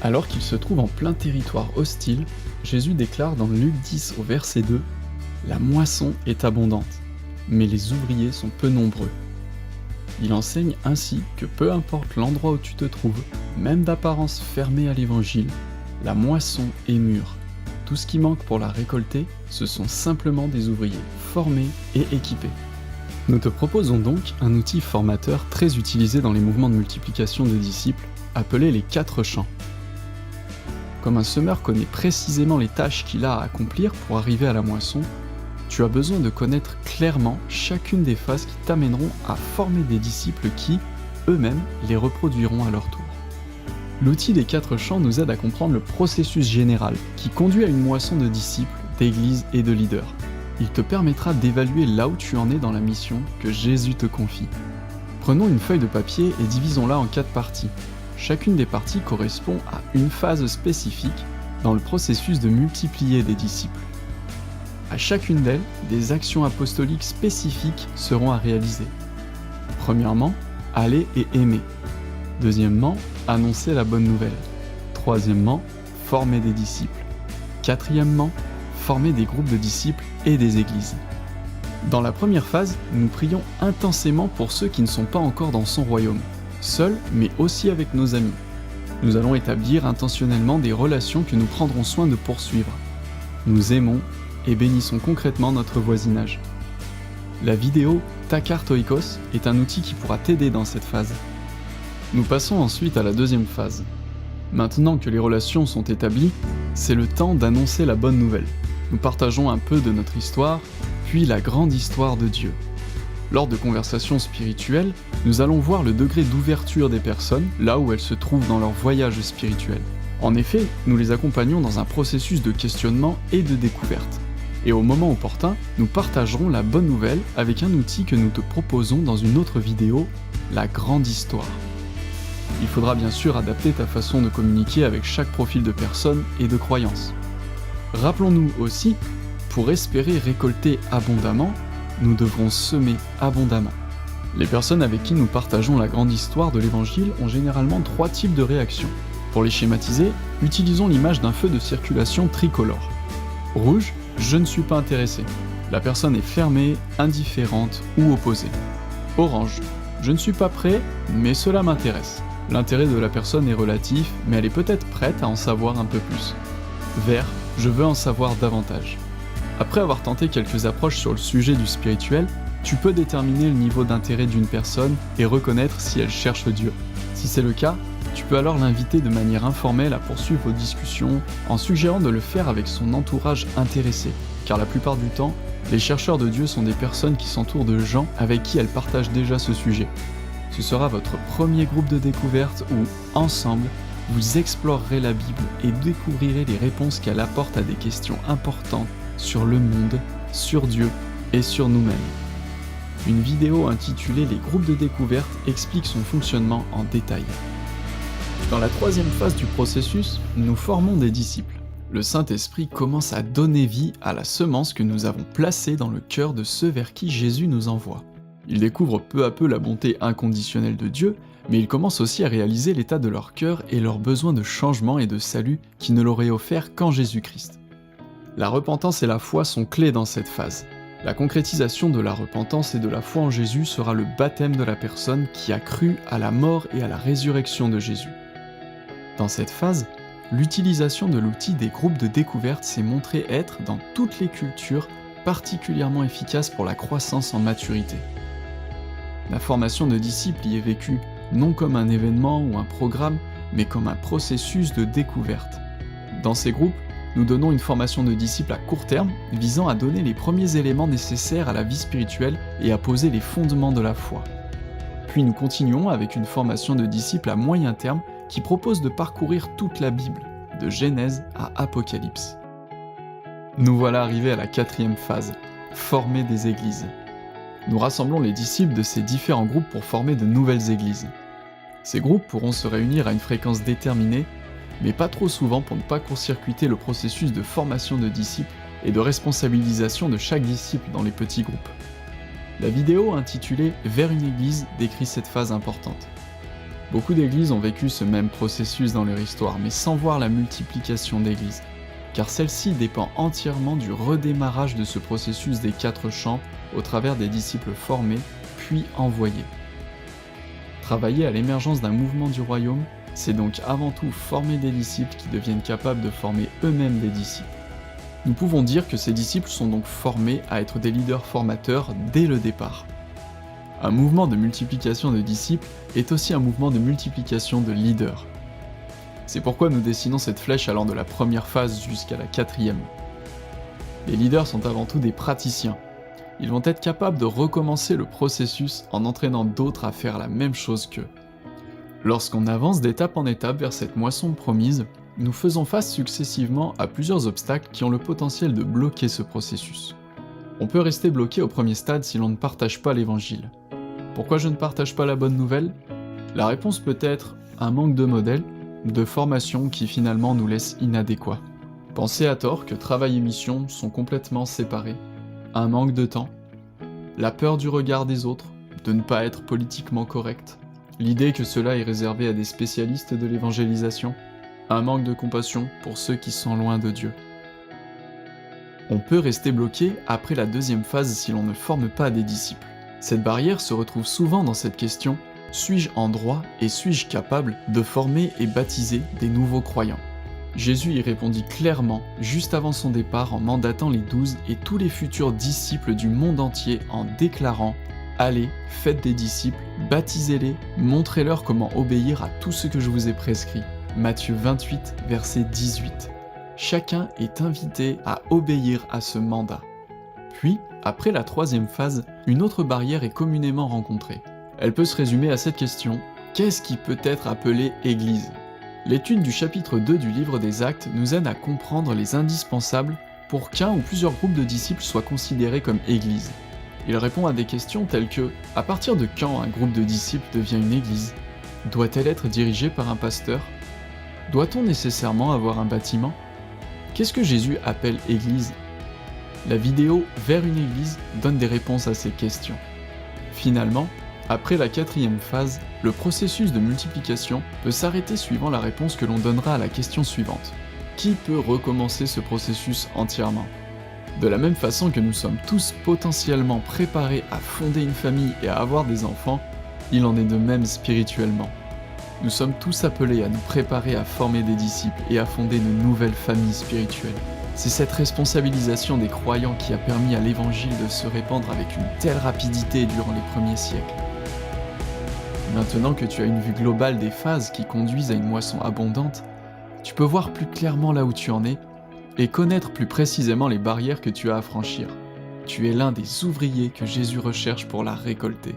Alors qu'il se trouve en plein territoire hostile, Jésus déclare dans Luc 10 au verset 2 « La moisson est abondante, mais les ouvriers sont peu nombreux ». Il enseigne ainsi que peu importe l'endroit où tu te trouves, même d'apparence fermée à l'évangile, la moisson est mûre. Tout ce qui manque pour la récolter, ce sont simplement des ouvriers formés et équipés. Nous te proposons donc un outil formateur très utilisé dans les mouvements de multiplication de disciples, appelé les 4 champs. Comme un semeur connaît précisément les tâches qu'il a à accomplir pour arriver à la moisson, tu as besoin de connaître clairement chacune des phases qui t'amèneront à former des disciples qui, eux-mêmes, les reproduiront à leur tour. L'outil des 4 champs nous aide à comprendre le processus général qui conduit à une moisson de disciples, d'églises et de leaders. Il te permettra d'évaluer là où tu en es dans la mission que Jésus te confie. Prenons une feuille de papier et divisons-la en 4 parties. Chacune des parties correspond à une phase spécifique dans le processus de multiplier des disciples. À chacune d'elles, des actions apostoliques spécifiques seront à réaliser. Premièrement, aller et aimer. Deuxièmement, annoncer la bonne nouvelle. Troisièmement, former des disciples. Quatrièmement, former des groupes de disciples et des églises. Dans la première phase, nous prions intensément pour ceux qui ne sont pas encore dans son royaume, seuls mais aussi avec nos amis. Nous allons établir intentionnellement des relations que nous prendrons soin de poursuivre. Nous aimons et bénissons concrètement notre voisinage. La vidéo Takar Toikos est un outil qui pourra t'aider dans cette phase. Nous passons ensuite à la deuxième phase. Maintenant que les relations sont établies, c'est le temps d'annoncer la bonne nouvelle. Nous partageons un peu de notre histoire, puis la grande histoire de Dieu. Lors de conversations spirituelles, nous allons voir le degré d'ouverture des personnes là où elles se trouvent dans leur voyage spirituel. En effet, nous les accompagnons dans un processus de questionnement et de découverte. Et au moment opportun, nous partagerons la bonne nouvelle avec un outil que nous te proposons dans une autre vidéo, la grande histoire. Il faudra bien sûr adapter ta façon de communiquer avec chaque profil de personne et de croyance. Rappelons-nous aussi, pour espérer récolter abondamment, nous devrons semer abondamment. Les personnes avec qui nous partageons la grande histoire de l'évangile ont généralement 3 types de réactions. Pour les schématiser, utilisons l'image d'un feu de circulation tricolore. Rouge, je ne suis pas intéressé. La personne est fermée, indifférente ou opposée. Orange, je ne suis pas prêt, mais cela m'intéresse. L'intérêt de la personne est relatif, mais elle est peut-être prête à en savoir un peu plus. Vert, je veux en savoir davantage. Après avoir tenté quelques approches sur le sujet du spirituel, tu peux déterminer le niveau d'intérêt d'une personne et reconnaître si elle cherche Dieu. Si c'est le cas, tu peux alors l'inviter de manière informelle à poursuivre vos discussions en suggérant de le faire avec son entourage intéressé, car la plupart du temps, les chercheurs de Dieu sont des personnes qui s'entourent de gens avec qui elles partagent déjà ce sujet. Ce sera votre premier groupe de découverte où, ensemble, vous explorerez la Bible et découvrirez les réponses qu'elle apporte à des questions importantes sur le monde, sur Dieu et sur nous-mêmes. Une vidéo intitulée « Les groupes de découverte » explique son fonctionnement en détail. Dans la troisième phase du processus, nous formons des disciples. Le Saint-Esprit commence à donner vie à la semence que nous avons placée dans le cœur de ceux vers qui Jésus nous envoie. Ils découvrent peu à peu la bonté inconditionnelle de Dieu, mais ils commencent aussi à réaliser l'état de leur cœur et leur besoin de changement et de salut qui ne l'aurait offert qu'en Jésus-Christ. La repentance et la foi sont clés dans cette phase. La concrétisation de la repentance et de la foi en Jésus sera le baptême de la personne qui a cru à la mort et à la résurrection de Jésus. Dans cette phase, l'utilisation de l'outil des groupes de découverte s'est montrée être, dans toutes les cultures, particulièrement efficace pour la croissance en maturité. La formation de disciples y est vécue non comme un événement ou un programme, mais comme un processus de découverte. Dans ces groupes, nous donnons une formation de disciples à court terme, visant à donner les premiers éléments nécessaires à la vie spirituelle et à poser les fondements de la foi. Puis nous continuons avec une formation de disciples à moyen terme qui propose de parcourir toute la Bible, de Genèse à Apocalypse. Nous voilà arrivés à la 4e phase, former des églises. Nous rassemblons les disciples de ces différents groupes pour former de nouvelles églises. Ces groupes pourront se réunir à une fréquence déterminée, mais pas trop souvent pour ne pas court-circuiter le processus de formation de disciples et de responsabilisation de chaque disciple dans les petits groupes. La vidéo intitulée « Vers une église » décrit cette phase importante. Beaucoup d'églises ont vécu ce même processus dans leur histoire, mais sans voir la multiplication d'églises, car celle-ci dépend entièrement du redémarrage de ce processus des 4 champs au travers des disciples formés, puis envoyés. Travailler à l'émergence d'un mouvement du royaume, c'est donc avant tout former des disciples qui deviennent capables de former eux-mêmes des disciples. Nous pouvons dire que ces disciples sont donc formés à être des leaders formateurs dès le départ. Un mouvement de multiplication de disciples est aussi un mouvement de multiplication de leaders. C'est pourquoi nous dessinons cette flèche allant de la première phase jusqu'à la 4e. Les leaders sont avant tout des praticiens. Ils vont être capables de recommencer le processus en entraînant d'autres à faire la même chose qu'eux. Lorsqu'on avance d'étape en étape vers cette moisson promise, nous faisons face successivement à plusieurs obstacles qui ont le potentiel de bloquer ce processus. On peut rester bloqué au premier stade si l'on ne partage pas l'évangile. Pourquoi je ne partage pas la bonne nouvelle ? La réponse peut être un manque de modèle, de formation qui finalement nous laisse inadéquats. Penser à tort que travail et mission sont complètement séparés, un manque de temps, la peur du regard des autres, de ne pas être politiquement correct, l'idée que cela est réservé à des spécialistes de l'évangélisation, un manque de compassion pour ceux qui sont loin de Dieu. On peut rester bloqué après la 2e phase si l'on ne forme pas des disciples. Cette barrière se retrouve souvent dans cette question: suis-je en droit et suis-je capable de former et baptiser des nouveaux croyants ? Jésus y répondit clairement juste avant son départ en mandatant les 12 et tous les futurs disciples du monde entier en déclarant « Allez, faites des disciples, baptisez-les, montrez-leur comment obéir à tout ce que je vous ai prescrit. » Matthieu 28, verset 18. Chacun est invité à obéir à ce mandat. Puis, après la 3e phase, une autre barrière est communément rencontrée. Elle peut se résumer à cette question: qu'est-ce qui peut être appelé Église ? L'étude du chapitre 2 du livre des Actes nous aide à comprendre les indispensables pour qu'un ou plusieurs groupes de disciples soient considérés comme Église. Il répond à des questions telles que: à partir de quand un groupe de disciples devient une Église ? Doit-elle être dirigée par un pasteur ? Doit-on nécessairement avoir un bâtiment ? Qu'est-ce que Jésus appelle Église ? La vidéo Vers une Église donne des réponses à ces questions. Finalement, après la 4e phase, le processus de multiplication peut s'arrêter suivant la réponse que l'on donnera à la question suivante. Qui peut recommencer ce processus entièrement ? De la même façon que nous sommes tous potentiellement préparés à fonder une famille et à avoir des enfants, il en est de même spirituellement. Nous sommes tous appelés à nous préparer à former des disciples et à fonder de nouvelles familles spirituelles. C'est cette responsabilisation des croyants qui a permis à l'évangile de se répandre avec une telle rapidité durant les premiers siècles. Maintenant que tu as une vue globale des phases qui conduisent à une moisson abondante, tu peux voir plus clairement là où tu en es et connaître plus précisément les barrières que tu as à franchir. Tu es l'un des ouvriers que Jésus recherche pour la récolter.